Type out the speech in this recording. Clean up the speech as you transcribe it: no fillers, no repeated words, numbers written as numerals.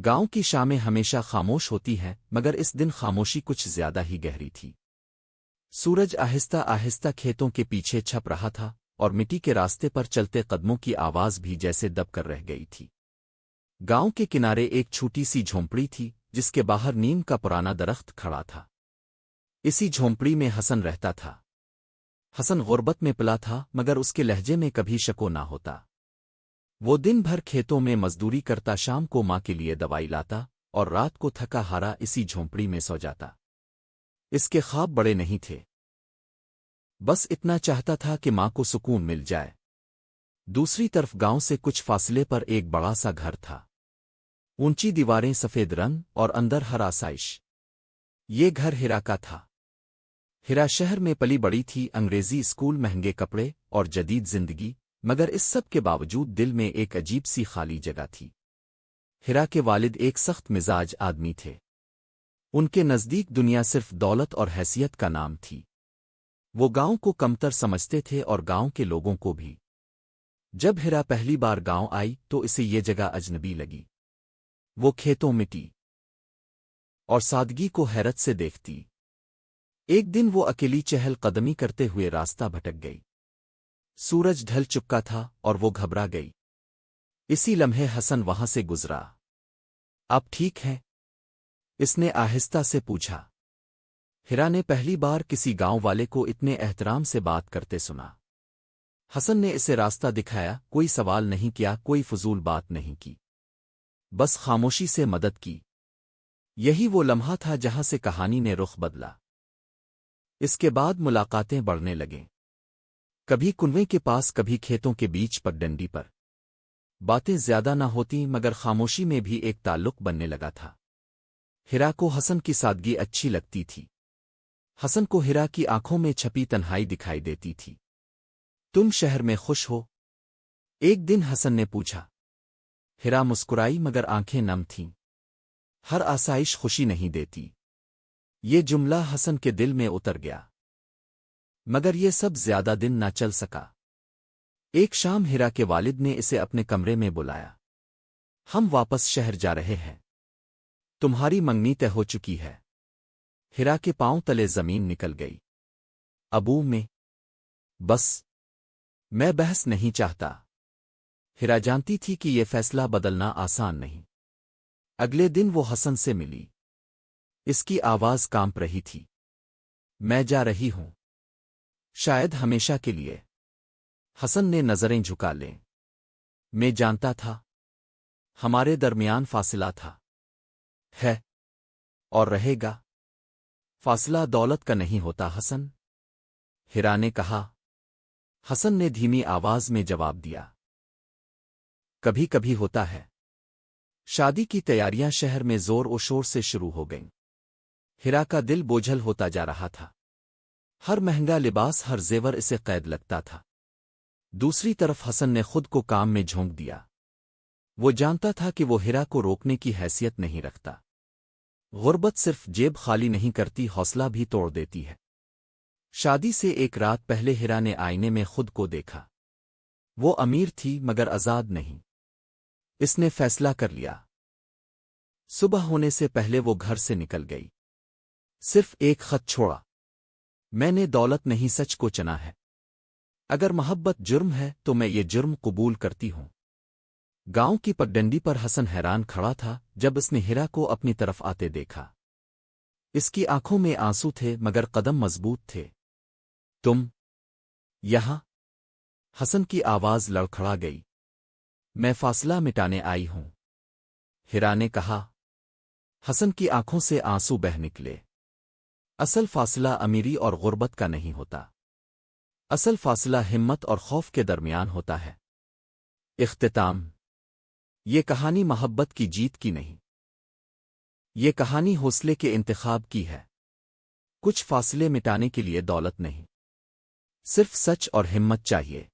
گاؤں کی شامیں ہمیشہ خاموش ہوتی ہیں مگر اس دن خاموشی کچھ زیادہ ہی گہری تھی۔ سورج آہستہ آہستہ کھیتوں کے پیچھے چھپ رہا تھا اور مٹی کے راستے پر چلتے قدموں کی آواز بھی جیسے دب کر رہ گئی تھی۔ گاؤں کے کنارے ایک چھوٹی سی جھونپڑی تھی جس کے باہر نیم کا پرانا درخت کھڑا تھا۔ اسی جھونپڑی میں حسن رہتا تھا۔ حسن غربت میں پلا تھا مگر اس کے لہجے میں کبھی شکو نہ ہوتا۔ وہ دن بھر کھیتوں میں مزدوری کرتا، شام کو ماں کے لیے دوائی لاتا اور رات کو تھکا ہارا اسی جھونپڑی میں سو جاتا۔ اس کے خواب بڑے نہیں تھے، بس اتنا چاہتا تھا کہ ماں کو سکون مل جائے۔ دوسری طرف گاؤں سے کچھ فاصلے پر ایک بڑا سا گھر تھا، اونچی دیواریں، سفید رنگ اور اندر ہر آسائش۔ یہ گھر ہیرا کا تھا۔ ہیرا شہر میں پلی بڑی تھی، انگریزی اسکول، مہنگے کپڑے اور جدید زندگی، مگر اس سب کے باوجود دل میں ایک عجیب سی خالی جگہ تھی۔ ہیرا کے والد ایک سخت مزاج آدمی تھے۔ ان کے نزدیک دنیا صرف دولت اور حیثیت کا نام تھی۔ وہ گاؤں کو کمتر سمجھتے تھے اور گاؤں کے لوگوں کو بھی۔ جب ہیرا پہلی بار گاؤں آئی تو اسے یہ جگہ اجنبی لگی۔ وہ کھیتوں، مٹی اور سادگی کو حیرت سے دیکھتی۔ ایک دن وہ اکیلی چہل قدمی کرتے ہوئے راستہ بھٹک گئی۔ سورج ڈھل چکا تھا اور وہ گھبرا گئی۔ اسی لمحے حسن وہاں سے گزرا۔ آپ ٹھیک ہیں؟ اس نے آہستہ سے پوچھا۔ ہیرا نے پہلی بار کسی گاؤں والے کو اتنے احترام سے بات کرتے سنا۔ حسن نے اسے راستہ دکھایا، کوئی سوال نہیں کیا، کوئی فضول بات نہیں کی، بس خاموشی سے مدد کی۔ یہی وہ لمحہ تھا جہاں سے کہانی نے رخ بدلا۔ اس کے بعد ملاقاتیں بڑھنے لگیں، کبھی کنویں کے پاس، کبھی کھیتوں کے بیچ پر ڈنڈی پر۔ باتیں زیادہ نہ ہوتی مگر خاموشی میں بھی ایک تعلق بننے لگا تھا۔ ہیرا کو حسن کی سادگی اچھی لگتی تھی۔ حسن کو ہیرا کی آنکھوں میں چھپی تنہائی دکھائی دیتی تھی۔ تم شہر میں خوش ہو؟ ایک دن حسن نے پوچھا۔ ہیرا مسکرائی مگر آنکھیں نم تھیں۔ ہر آسائش خوشی نہیں دیتی۔ یہ جملہ حسن کے دل میں اتر گیا، مگر یہ سب زیادہ دن نہ چل سکا۔ ایک شام ہیرا کے والد نے اسے اپنے کمرے میں بلایا۔ ہم واپس شہر جا رہے ہیں، تمہاری منگنی طے ہو چکی ہے۔ ہیرا کے پاؤں تلے زمین نکل گئی۔ ابو، بس میں بحث نہیں چاہتا۔ ہیرا جانتی تھی کہ یہ فیصلہ بدلنا آسان نہیں۔ اگلے دن وہ حسن سے ملی۔ اس کی آواز کانپ رہی تھی۔ میں جا رہی ہوں، شاید ہمیشہ کے لیے۔ حسن نے نظریں جھکا لیں۔ میں جانتا تھا ہمارے درمیان فاصلہ تھا، ہے اور رہے گا۔ فاصلہ دولت کا نہیں ہوتا حسن، ہیرا نے کہا۔ حسن نے دھیمی آواز میں جواب دیا، کبھی کبھی ہوتا ہے۔ شادی کی تیاریاں شہر میں زور و شور سے شروع ہو گئیں۔ ہیرا کا دل بوجھل ہوتا جا رہا تھا۔ ہر مہنگا لباس، ہر زیور اسے قید لگتا تھا۔ دوسری طرف حسن نے خود کو کام میں جھونک دیا۔ وہ جانتا تھا کہ وہ ہیرا کو روکنے کی حیثیت نہیں رکھتا۔ غربت صرف جیب خالی نہیں کرتی، حوصلہ بھی توڑ دیتی ہے۔ شادی سے ایک رات پہلے ہیرا نے آئینے میں خود کو دیکھا۔ وہ امیر تھی مگر آزاد نہیں۔ اس نے فیصلہ کر لیا۔ صبح ہونے سے پہلے وہ گھر سے نکل گئی، صرف ایک خط چھوڑا، میں نے دولت نہیں سچ کو چنا ہے۔ اگر محبت جرم ہے تو میں یہ جرم قبول کرتی ہوں۔ گاؤں کی پگڈنڈی پر حسن حیران کھڑا تھا جب اس نے ہیرا کو اپنی طرف آتے دیکھا۔ اس کی آنکھوں میں آنسو تھے مگر قدم مضبوط تھے۔ تم یہاں؟ حسن کی آواز لڑکھڑا گئی۔ میں فاصلہ مٹانے آئی ہوں، ہیرا نے کہا۔ حسن کی آنکھوں سے آنسو بہہ نکلے۔ اصل فاصلہ امیری اور غربت کا نہیں ہوتا، اصل فاصلہ ہمت اور خوف کے درمیان ہوتا ہے۔ اختتام۔ یہ کہانی محبت کی جیت کی نہیں، یہ کہانی حوصلے کے انتخاب کی ہے۔ کچھ فاصلے مٹانے کے لیے دولت نہیں، صرف سچ اور ہمت چاہیے۔